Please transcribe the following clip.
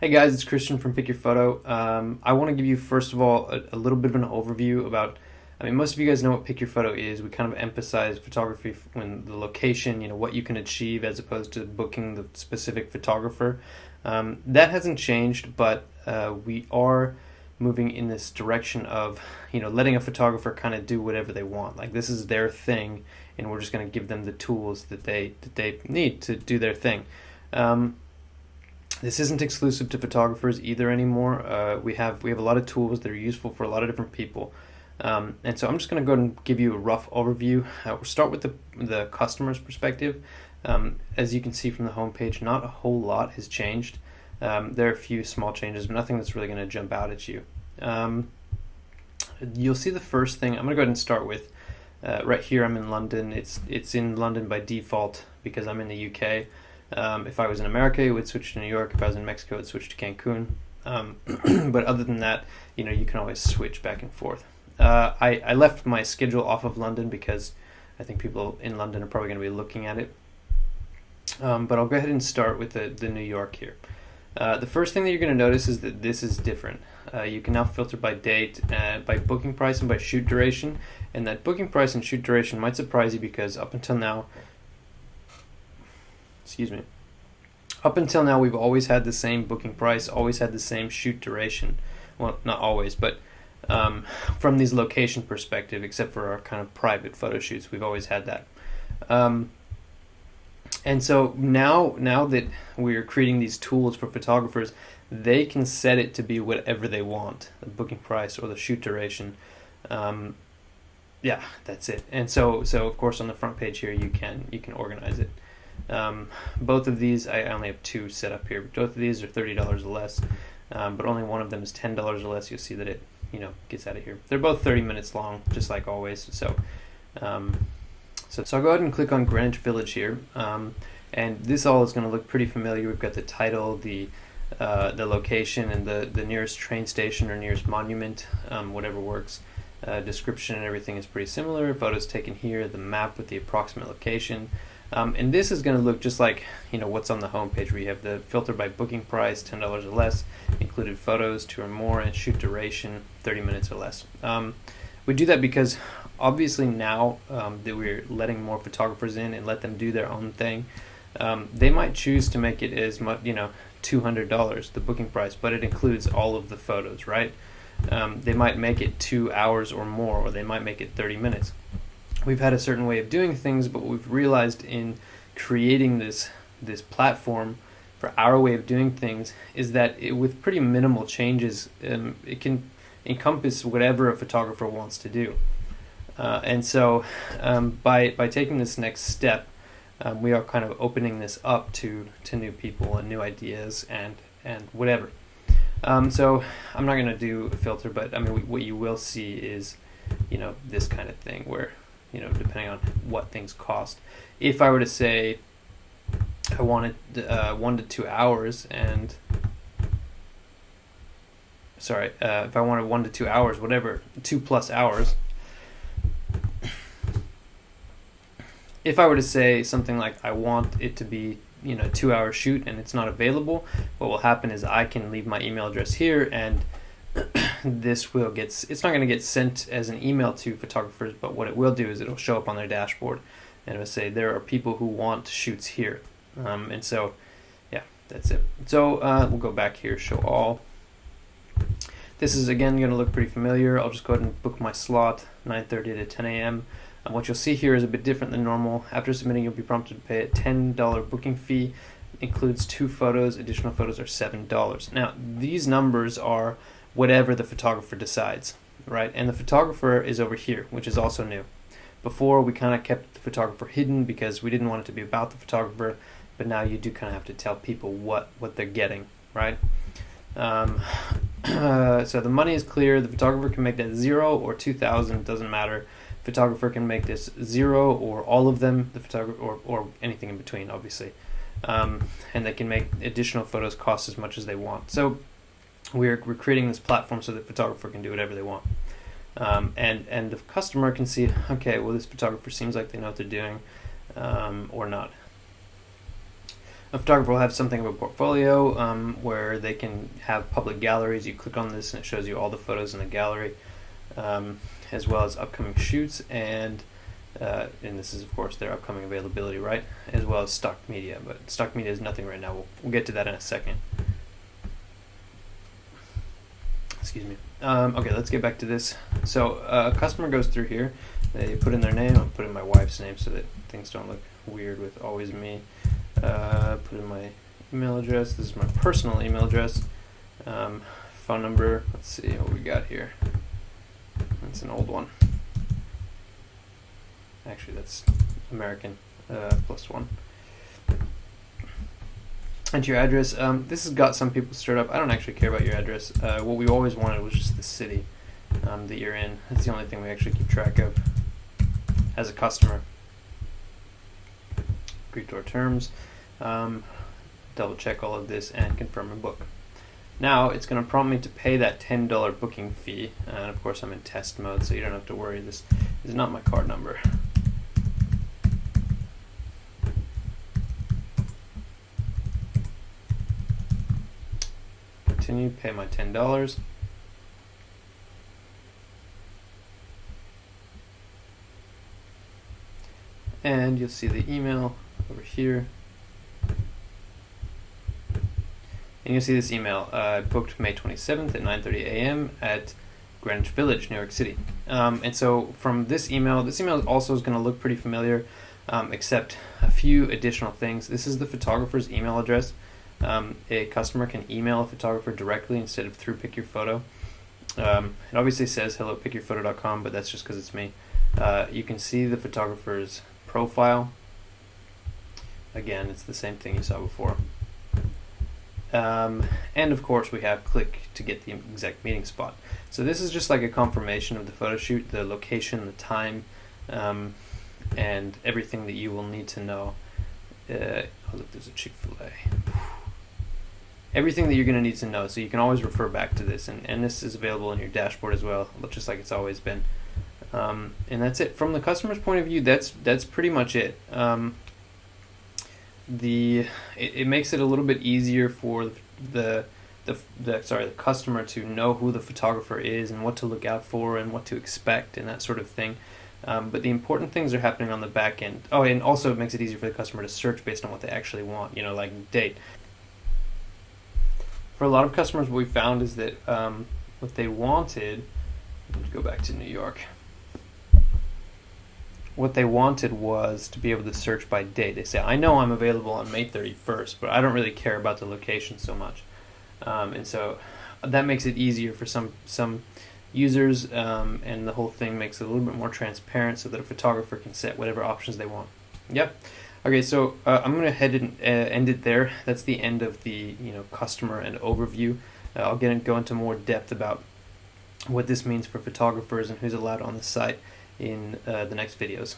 Hey guys, it's Christian from Pick Your Photo. I want to give you, first of all, a little bit of an overview about. Most of you guys know what Pick Your Photo is. We kind of emphasize photography when the location, what you can achieve as opposed to booking the specific photographer. That hasn't changed, but we are moving in this direction of, letting a photographer kind of do whatever they want. Like this is their thing, and we're just going to give them the tools that they need to do their thing. This isn't exclusive to photographers either anymore. We have a lot of tools that are useful for a lot of different people, and so I'm just going to go ahead and give you a rough overview. We'll start with the customer's perspective. As you can see from the homepage, not a whole lot has changed. There are a few small changes, but nothing that's really going to jump out at you. You'll see the first thing. I'm going to go ahead and start with right here. I'm in London. It's in London by default because I'm in the UK. If I was in America, it would switch to New York. If I was in Mexico, it would switch to Cancun. But other than that, you can always switch back and forth. I left my schedule off of London because I think people in London are probably going to be looking at it. But I'll go ahead and start with the New York here. The first thing that you're going to notice is that this is different. You can now filter by date, by booking price, and by shoot duration. And that booking price and shoot duration might surprise you because up until now, we've always had the same booking price, always had the same shoot duration. Well, not always, but from these location perspective, except for our kind of private photo shoots, we've always had that. And so now that we're creating these tools for photographers, they can set it to be whatever they want, the booking price or the shoot duration. Yeah, that's it. And so of course on the front page here you can organize it. Both of these, I only have two set up here. Both of these are $30 or less, but only one of them is $10 or less. You'll see that it gets out of here. They're both 30 minutes long, just like always. So I'll go ahead and click on Greenwich Village here, and this all is going to look pretty familiar. We've got the title, the location, and the nearest train station or nearest monument, whatever works. Description and everything is pretty similar. Photos taken here, the map with the approximate location. And this is going to look just like what's on the homepage, where you have the filter by booking price, $10 or less, included photos, 2 or more, and shoot duration, 30 minutes or less. We do that because obviously now that we're letting more photographers in and let them do their own thing, they might choose to make it as much, $200, the booking price, but it includes all of the photos, right? They might make it 2 hours or more, or they might make it 30 minutes. We've had a certain way of doing things, but what we've realized in creating this platform for our way of doing things is that with pretty minimal changes, it can encompass whatever a photographer wants to do. And so by taking this next step, we are kind of opening this up to new people and new ideas and whatever. So I'm not going to do a filter, but what you will see is this kind of thing where depending on what things cost. If I were to say I wanted 1 to 2 hours, and if I wanted 1 to 2 hours, whatever, 2+ hours. If I were to say something like I want it to be 2-hour shoot and it's not available, what will happen is I can leave my email address here, and it's not going to get sent as an email to photographers, but what it will do is it'll show up on their dashboard and it'll say there are people who want shoots here. And so yeah, that's it. So we'll go back here, show all. This is again going to look pretty familiar. I'll just go ahead and book my slot, 9:30 to 10 a.m. What you'll see here is a bit different than normal. After submitting, you'll be prompted to pay a $10 booking fee. Includes 2 photos. Additional photos are $7. Now these numbers are whatever the photographer decides, right? And the photographer is over here, which is also new. Before, we kind of kept the photographer hidden because we didn't want it to be about the photographer, but now you do kind of have to tell people what they're getting, right? So the money is clear. The photographer can make that 0 or 2,000, doesn't matter. Photographer can make this 0 or all of them, the photographer or anything in between, obviously. And they can make additional photos cost as much as they want. So we're creating this platform so that photographer can do whatever they want, and the customer can see, okay, well, this photographer seems like they know what they're doing, or not. A photographer will have something of a portfolio where they can have public galleries. You click on this and it shows you all the photos in the gallery, as well as upcoming shoots, and this is of course their upcoming availability, right? As well as stock media, but stock media is nothing right now. We'll get to that in a second. Excuse me. Okay, let's get back to this. So a customer goes through here. They put in their name. I'll put in my wife's name so that things don't look weird with always me. Put in my email address. This is my personal email address. Phone number. Let's see what we got here. That's an old one. Actually, that's American +1. And your address. This has got some people stirred up. I don't actually care about your address. What we always wanted was just the city that you're in. That's the only thing we actually keep track of as a customer. Agree to our terms. Double check all of this and confirm a book. Now it's going to prompt me to pay that $10 booking fee, and of course I'm in test mode, so you don't have to worry. This is not my card number. Continue, pay my $10. And you'll see the email over here. And you'll see this email, booked May 27th at 9:30 a.m. at Greenwich Village, New York City. And so from this email also is going to look pretty familiar, except a few additional things. This is the photographer's email address. A customer can email a photographer directly instead of through Pick Your Photo. It obviously says hello@pickyourphoto.com, but that's just because it's me. You can see the photographer's profile. Again, it's the same thing you saw before. And of course we have click to get the exact meeting spot. So this is just like a confirmation of the photo shoot, the location, the time, and everything that you will need to know. Oh look, there's a Chick-fil-A. Everything that you're going to need to know, so you can always refer back to this, and this is available in your dashboard as well, just like it's always been. And that's it. From the customer's point of view, that's pretty much it. It makes it a little bit easier for the customer to know who the photographer is and what to look out for and what to expect and that sort of thing. But the important things are happening on the back end. Oh, and also it makes it easier for the customer to search based on what they actually want, like date. For a lot of customers, what we found is that what they wanted, let's go back to New York. What they wanted was to be able to search by date. They say, I know I'm available on May 31st, but I don't really care about the location so much. And so that makes it easier for some users, and the whole thing makes it a little bit more transparent so that a photographer can set whatever options they want. Yep. Okay, so I'm going to head and end it there. That's the end of the customer and overview. I'll go into more depth about what this means for photographers and who's allowed on the site in the next videos.